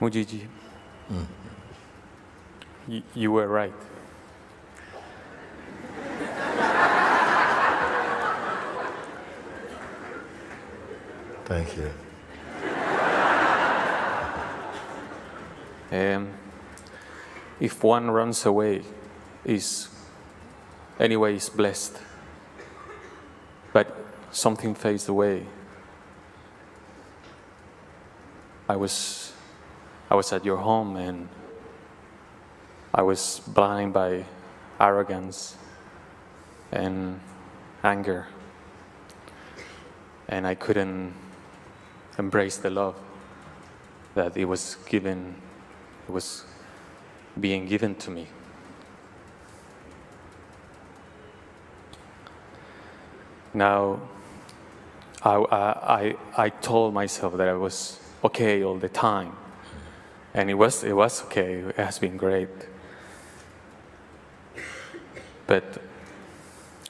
Mooji, you were right. Thank you. If one runs away, is blessed, but something fades away. I was at your home and I was blind by arrogance and anger, and I couldn't embrace the love that it was being given to me. Now, I told myself that I was okay all the time, and it was okay. It has been great. But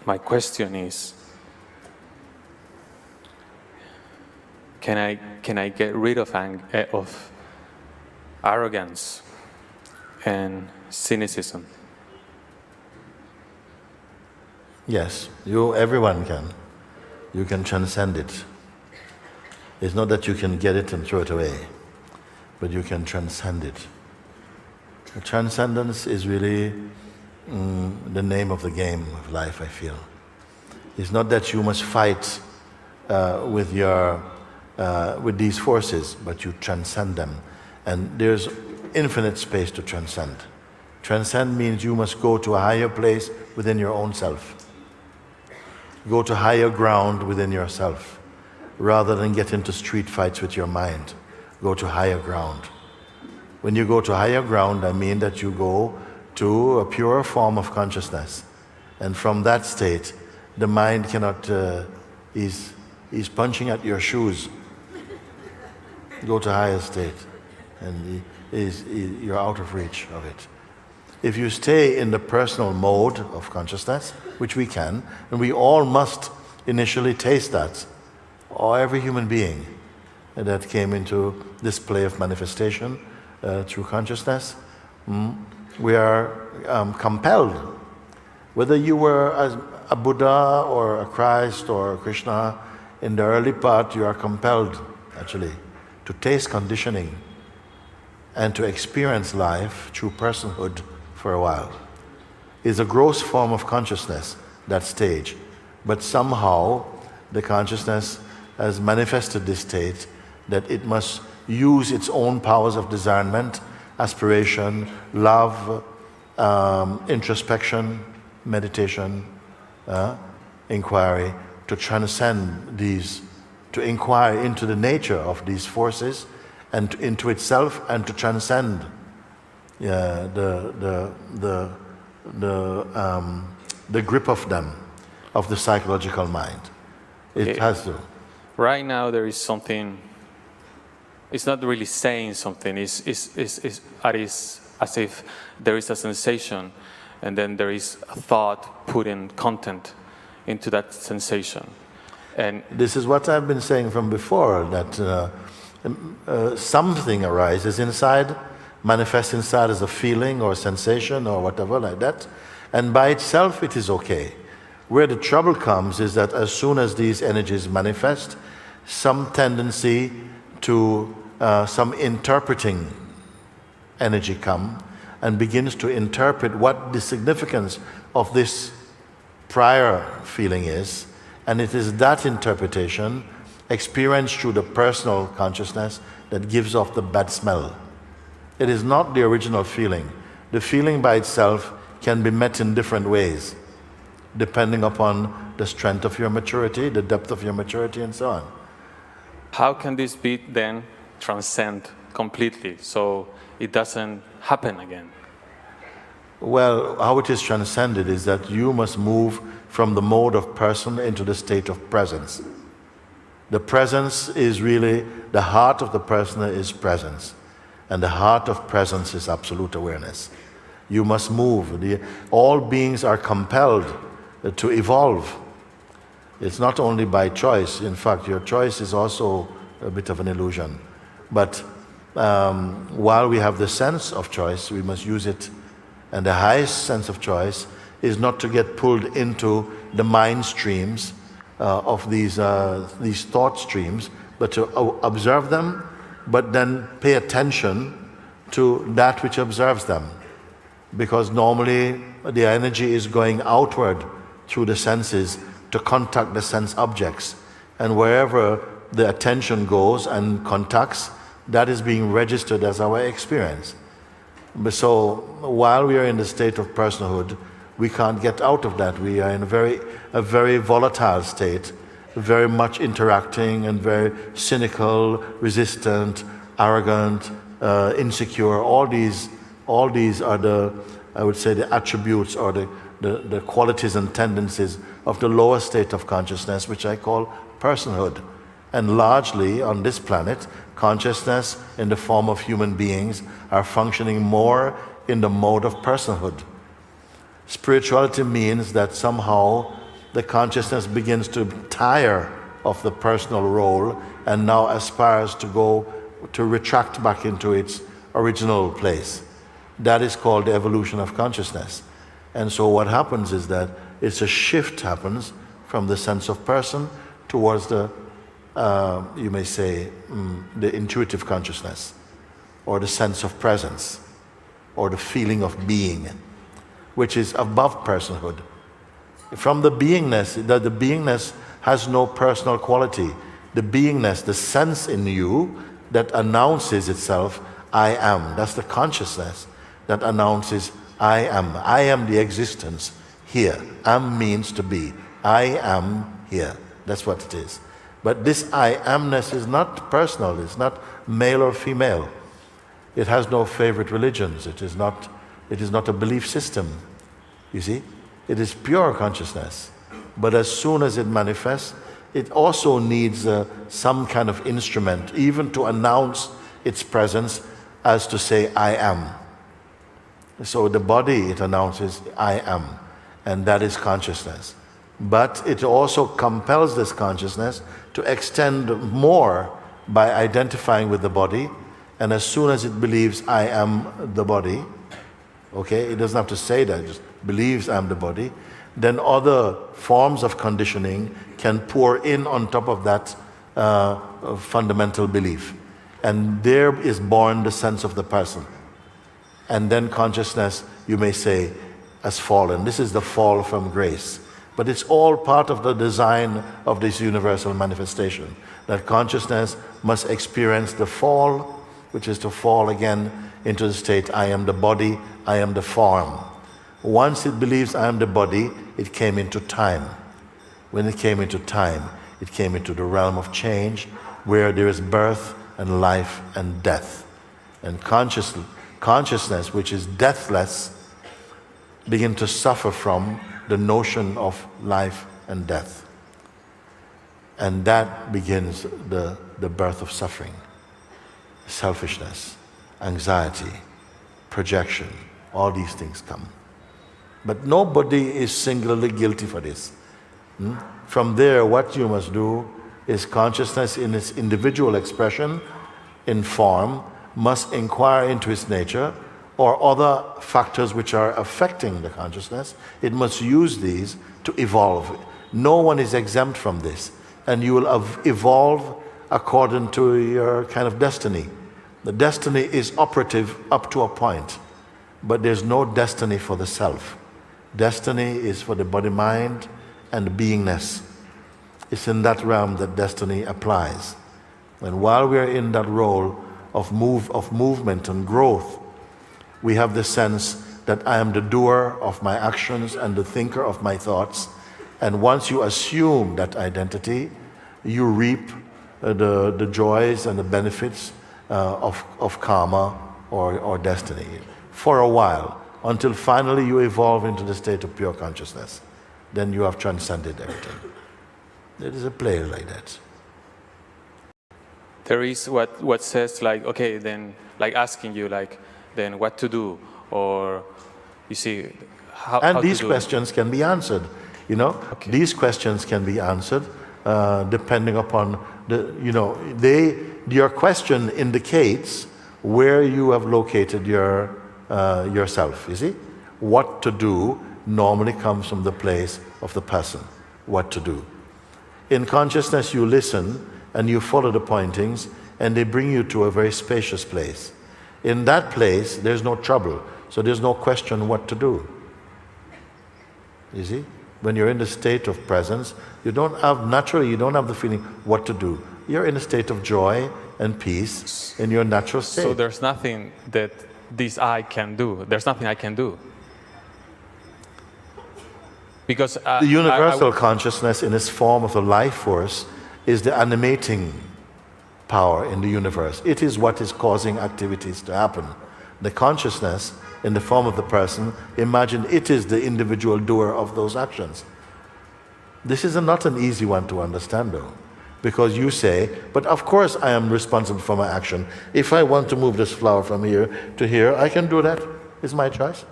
my question is, can I get rid of arrogance and cynicism? Yes, everyone can. You can transcend it. It's not that you can get it and throw it away, but you can transcend it. The transcendence is really the name of the game of life, I feel. It's not that you must fight with these forces, but you transcend them. And there's infinite space to transcend. Transcend means you must go to a higher place within your own self. Go to higher ground within yourself. Rather than get into street fights with your mind, go to higher ground. When you go to higher ground, I mean that you go to a pure form of consciousness. And from that state, the mind cannot, is punching at your shoes. Go to higher state, and you're out of reach of it. If you stay in the personal mode of consciousness, which we can, and we all must initially taste that, or every human being that came into this play of manifestation through consciousness, we are compelled. Whether you were a Buddha or a Christ or a Krishna, in the early part you are compelled actually to taste conditioning and to experience life through personhood for a while. It's a gross form of consciousness, that stage, but somehow the consciousness has manifested this state that it must use its own powers of discernment, aspiration, love, introspection, meditation, inquiry, to transcend these, to inquire into the nature of these forces and into itself, and to transcend the grip of them, of the psychological mind. It has to. Right now there is something, it's not really saying something, it's as if there is a sensation and then there is a thought putting content into that sensation. And this is what I've been saying from before, that something arises inside, manifests inside as a feeling or a sensation or whatever like that, and by itself it is okay. Where the trouble comes is that as soon as these energies manifest, some tendency to some interpreting energy come and begins to interpret what the significance of this prior feeling is, and it is that interpretation experienced through the personal consciousness that gives off the bad smell. It is not the original feeling. The feeling by itself can be met in different ways, depending upon the strength of your maturity, the depth of your maturity, and so on. How can this be then transcend completely so it doesn't happen again? Well, how it is transcended is that you must move from the mode of person into the state of presence. The presence is really, the heart of the person is presence, and the heart of presence is absolute awareness. You must move. All beings are compelled to evolve. It's not only by choice. In fact, your choice is also a bit of an illusion. But while we have the sense of choice, we must use it. And the highest sense of choice is not to get pulled into the mind streams of these thought streams, but to observe them, but then pay attention to that which observes them. Because normally the energy is going outward through the senses to contact the sense objects. And wherever the attention goes and contacts, that is being registered as our experience. So while we are in the state of personhood, we can't get out of that. We are in a very volatile state, very much interacting and very cynical, resistant, arrogant, insecure. All these are the, I would say, the attributes or the qualities and tendencies of the lower state of consciousness, which I call personhood. And largely on this planet, consciousness in the form of human beings are functioning more in the mode of personhood. Spirituality means that somehow the consciousness begins to tire of the personal role and now aspires to retract back into its original place. That is called the evolution of consciousness. And so what happens is that it's a shift happens from the sense of person towards the, you may say, the intuitive consciousness, or the sense of presence, or the feeling of being, which is above personhood. From the beingness, the beingness has no personal quality. The beingness, the sense in you that announces itself, I am. That's the consciousness that announces, I am. I am the existence here. Am means to be. I am here. That's what it is. But this I amness is not personal. It's not male or female. It has no favorite religions. It is not a belief system. You see? It is pure consciousness. But as soon as it manifests, it also needs some kind of instrument, even to announce its presence, as to say, I am. So the body, it announces, I am. And that is consciousness. But it also compels this consciousness to extend more by identifying with the body. And as soon as it believes, I am the body, okay, it doesn't have to say that, it just believes I'm the body, then other forms of conditioning can pour in on top of that fundamental belief. And there is born the sense of the person. And then consciousness, you may say, has fallen. This is the fall from grace. But it's all part of the design of this universal manifestation, that consciousness must experience the fall, which is to fall again into the state, I am the body, I am the form. Once it believes I am the body, it came into time. When it came into time, it came into the realm of change, where there is birth and life and death. And consciousness, which is deathless, begin to suffer from the notion of life and death. And that begins the birth of suffering, selfishness, anxiety, projection, all these things come. But nobody is singularly guilty for this. From there, what you must do is consciousness in its individual expression, in form, must inquire into its nature, or other factors which are affecting the consciousness. It must use these to evolve. No one is exempt from this. And you will evolve according to your kind of destiny. The destiny is operative up to a point, but there's no destiny for the self. Destiny is for the body-mind and the beingness. It's in that realm that destiny applies. And while we are in that role of movement and growth, we have the sense that I am the doer of my actions and the thinker of my thoughts. And once you assume that identity, you reap the joys and the benefits of karma or destiny for a while, until finally you evolve into the state of pure consciousness. Then you have transcended everything. It is a play like that. There is what says like, okay, then like asking you like, then what to do, or you see how. And how these to do questions can be answered. You know, Okay. these questions can be answered depending upon the. You know, your question indicates where you have located yourself, you see? What to do normally comes from the place of the person, what to do. In consciousness, you listen and you follow the pointings, and they bring you to a very spacious place. In that place, there's no trouble, so there's no question what to do. You see? When you're in the state of presence, naturally you don't have the feeling what to do. You're in a state of joy and peace in your natural state. So there's nothing that this I can do. There's nothing I can do. Because the universal consciousness in its form of the life force is the animating power in the universe. It is what is causing activities to happen. The consciousness in the form of the person, imagine it is the individual doer of those actions. This is not an easy one to understand though, because you say, but of course I am responsible for my action. If I want to move this flower from here to here, I can do that. It's my choice.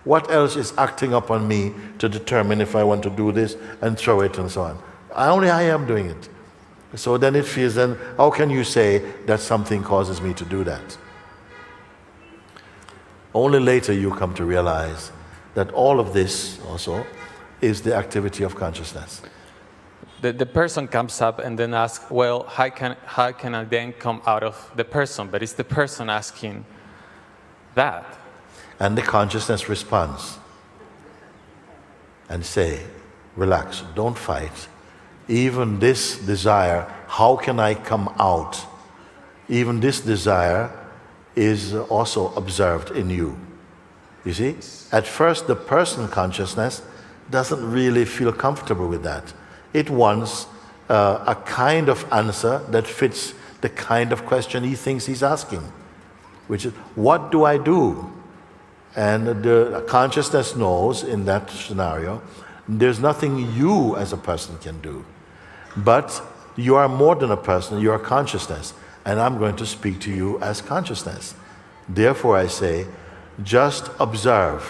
What else is acting upon me to determine if I want to do this and throw it and so on? Only I am doing it. So then it feels, then how can you say that something causes me to do that? Only later you come to realize that all of this also is the activity of consciousness. The person comes up and then asks, well, how can I then come out of the person? But it's the person asking that. And the consciousness responds and say, relax, don't fight. Even this desire, how can I come out? Even this desire is also observed in you. You see? At first, the person consciousness doesn't really feel comfortable with that. It wants a kind of answer that fits the kind of question he thinks he's asking, which is, what do I do? And the consciousness knows in that scenario, there's nothing you as a person can do. But you are more than a person, you are consciousness. And I'm going to speak to you as consciousness. Therefore I say, just observe,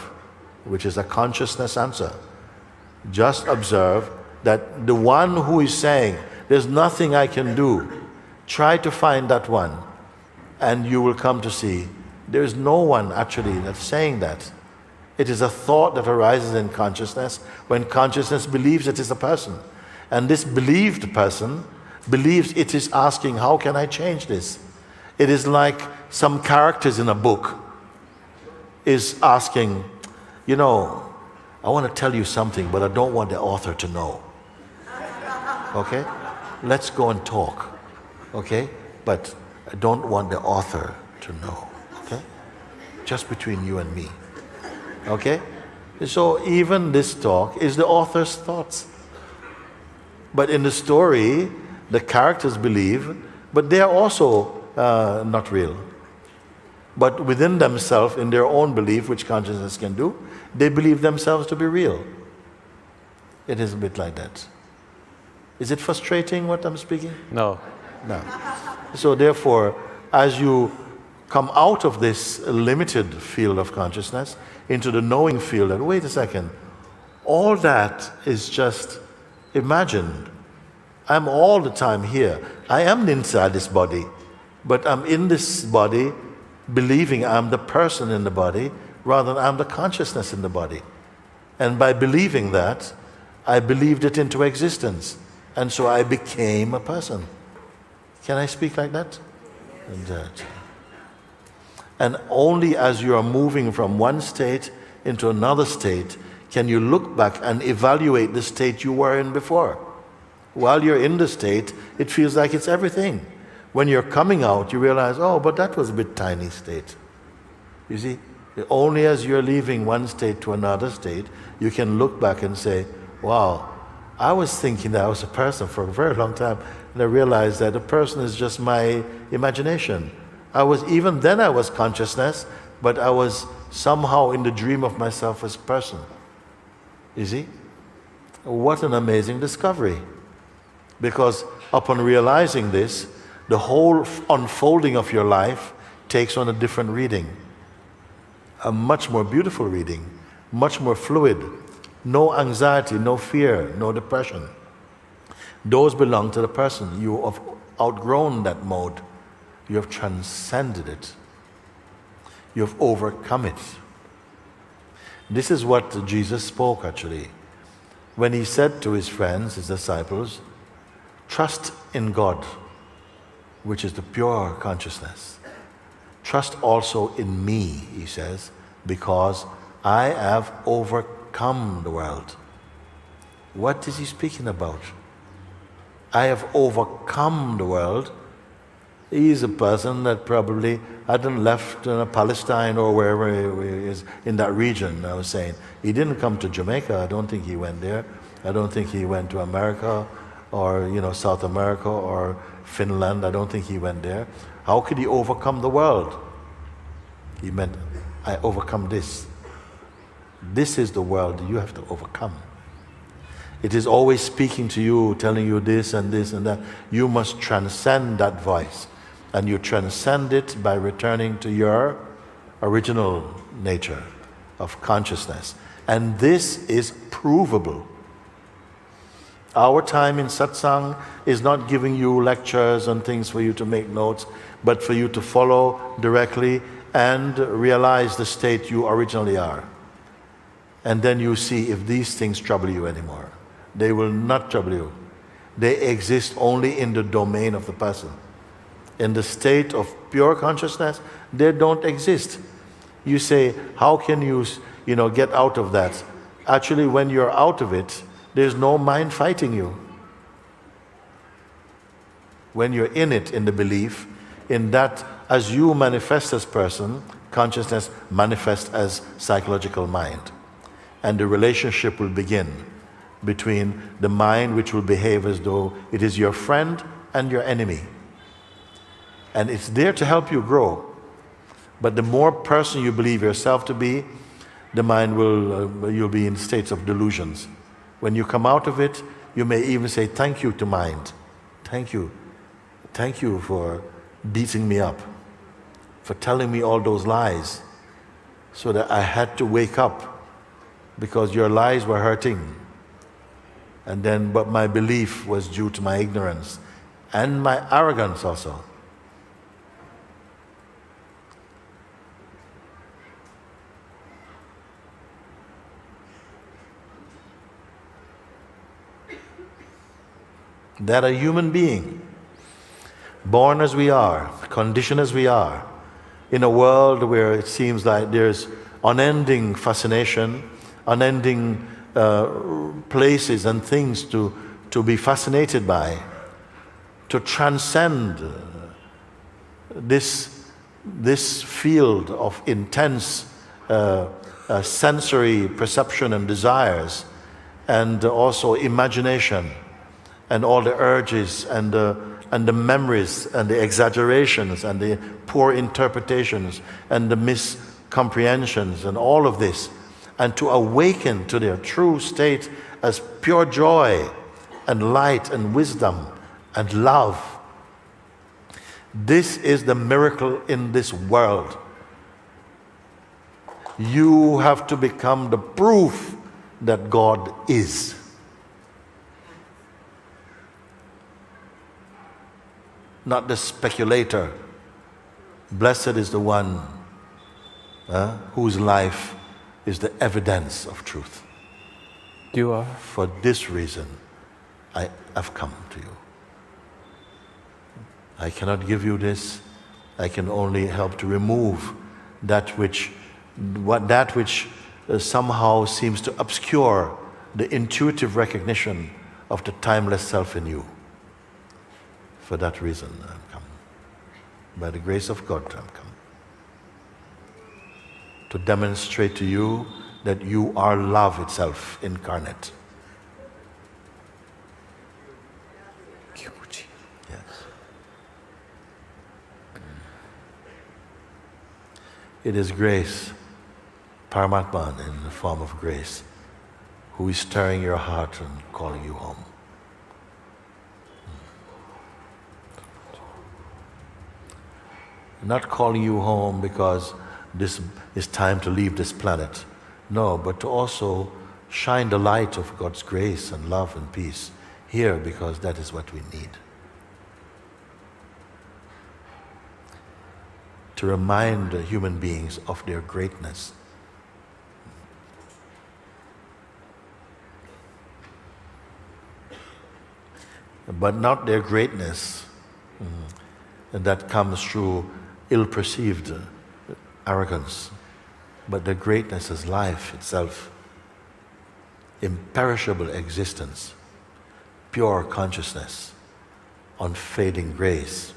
which is a consciousness answer. Just observe that the one who is saying, there's nothing I can do, try to find that one. And you will come to see, there's no one actually that's saying that. It is a thought that arises in consciousness when consciousness believes it is a person. And this believed person believes it is asking, how can I change this? It is like some characters in a book is asking, you know, I want to tell you something, but I don't want the author to know. Okay? Let's go and talk. Okay? But I don't want the author to know. Okay? Just between you and me. Okay? So even this talk is the author's thoughts. But in the story, the characters believe, but they are also not real. But within themselves, in their own belief, which consciousness can do, they believe themselves to be real. It is a bit like that. Is it frustrating what I'm speaking? No. No. So therefore, as you come out of this limited field of consciousness into the knowing field, and wait a second, all that is just imagined. I'm all the time here. I am inside this body, but I'm in this body believing I'm the person in the body rather than I'm the consciousness in the body. And by believing that, I believed it into existence. And so I became a person. Can I speak like that? And only as you are moving from one state into another state can you look back and evaluate the state you were in before. While you're in the state, it feels like it's everything. When you're coming out, you realize, oh, but that was a bit tiny state. You see, only as you're leaving one state to another state, you can look back and say, wow, I was thinking that I was a person for a very long time, and I realized that a person is just my imagination. Even then I was consciousness, but I was somehow in the dream of myself as a person. You see? What an amazing discovery. Because upon realizing this, the whole unfolding of your life takes on a different reading. A much more beautiful reading, much more fluid. No anxiety, no fear, no depression. Those belong to the person. You have outgrown that mode. You have transcended it. You have overcome it. This is what Jesus spoke actually. When he said to his friends, his disciples, trust in God, which is the pure consciousness. Trust also in me, he says, because I have overcome the world. What is he speaking about? I have overcome the world. He is a person that probably hadn't left Palestine or wherever he is in that region, I was saying. He didn't come to Jamaica. I don't think he went there. I don't think he went to America or South America or Finland. I don't think he went there. How could he overcome the world? He meant, I overcome this. This is the world you have to overcome. It is always speaking to you, telling you this and this and that. You must transcend that voice. And you transcend it by returning to your original nature of consciousness. And this is provable. Our time in satsang is not giving you lectures and things for you to make notes, but for you to follow directly and realize the state you originally are. And then you see if these things trouble you anymore. They will not trouble you. They exist only in the domain of the person. In the state of pure consciousness, they don't exist. You say, how can you get out of that? Actually, when you're out of it, there's no mind fighting you. When you're in it, in the belief, in that as you manifest as person, consciousness manifests as psychological mind. And the relationship will begin between the mind, which will behave as though it is your friend and your enemy. And it's there to help you grow. But the more person you believe yourself to be, the mind you'll be in states of delusions. When you come out of it, you may even say, thank you to mind. Thank you. Thank you for beating me up, for telling me all those lies, so that I had to wake up because your lies were hurting. But my belief was due to my ignorance and my arrogance also. That a human being, born as we are, conditioned as we are, in a world where it seems like there's unending fascination, unending places and things to be fascinated by, to transcend this field of intense sensory perception and desires, and also imagination, and all the urges and the memories and the exaggerations and the poor interpretations and the miscomprehensions and all of this, and to awaken to their true state as pure joy and light and wisdom and love. This is the miracle in this world. You have to become the proof that God is. Not the speculator. Blessed is the one whose life is the evidence of truth. You are. For this reason, I have come to you. I cannot give you this. I can only help to remove that which somehow seems to obscure the intuitive recognition of the timeless self in you. For that reason, I've come. By the grace of God, I've come. To demonstrate to you that you are love itself incarnate. Mooji. Yes. It is grace, Paramatman in the form of grace, who is stirring your heart and calling you home. Not calling you home because this is time to leave this planet. No, but to also shine the light of God's grace and love and peace here, because that is what we need. to remind the human beings of their greatness. But not their greatness that comes through ill-perceived arrogance, but their greatness as life itself, imperishable existence, pure consciousness, unfading grace.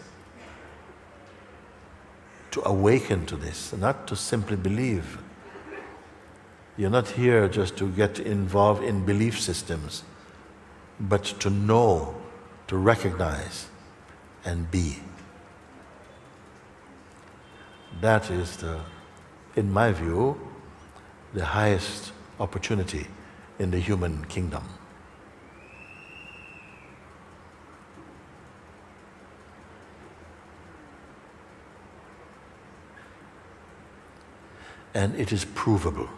To awaken to this, not to simply believe. You're not here just to get involved in belief systems, but to know, to recognize, and be. That is, in my view, the highest opportunity in the human kingdom. And it is provable.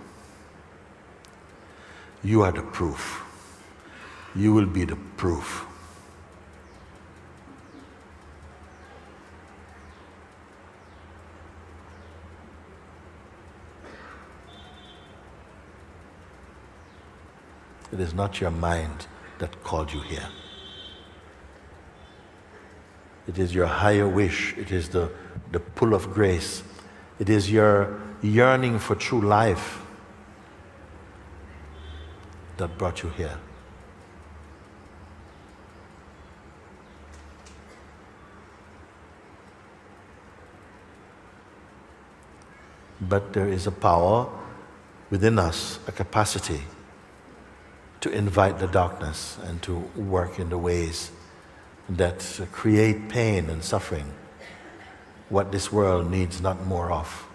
You are the proof. You will be the proof. It is not your mind that called you here. It is your higher wish. It is the pull of grace. It is your yearning for true life that brought you here. But there is a power within us, a capacity to invite the darkness and to work in the ways that create pain and suffering, what this world needs not more of.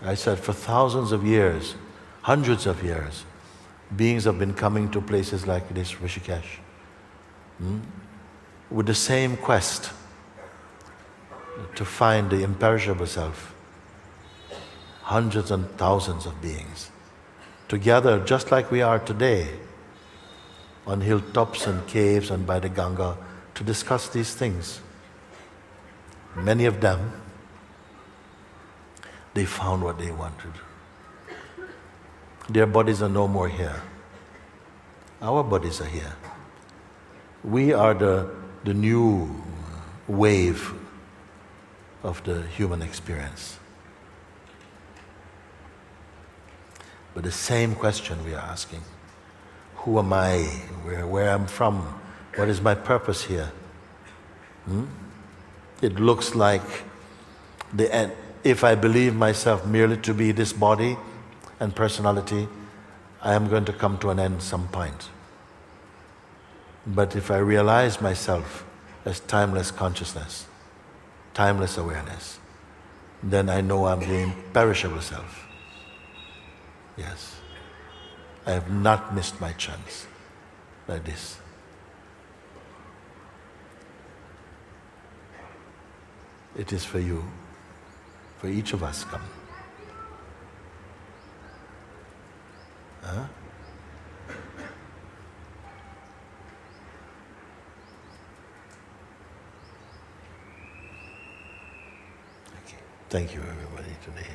I said for thousands of years, hundreds of years, beings have been coming to places like this, Rishikesh, with the same quest to find the imperishable self. Hundreds and thousands of beings together, just like we are today, on hilltops and caves and by the Ganga, to discuss these things. Many of them, they found what they wanted. Their bodies are no more here. Our bodies are here. We are the new wave of the human experience. But the same question we are asking: who am I? Where I'm from? What is my purpose here? It looks like the end. If I believe myself merely to be this body and personality, I am going to come to an end some point. But if I realize myself as timeless consciousness, timeless awareness, then I know I'm the imperishable self. Yes. I have not missed my chance like this. It is for you, for each of us. Come. Huh? Okay. Thank you, everybody, today.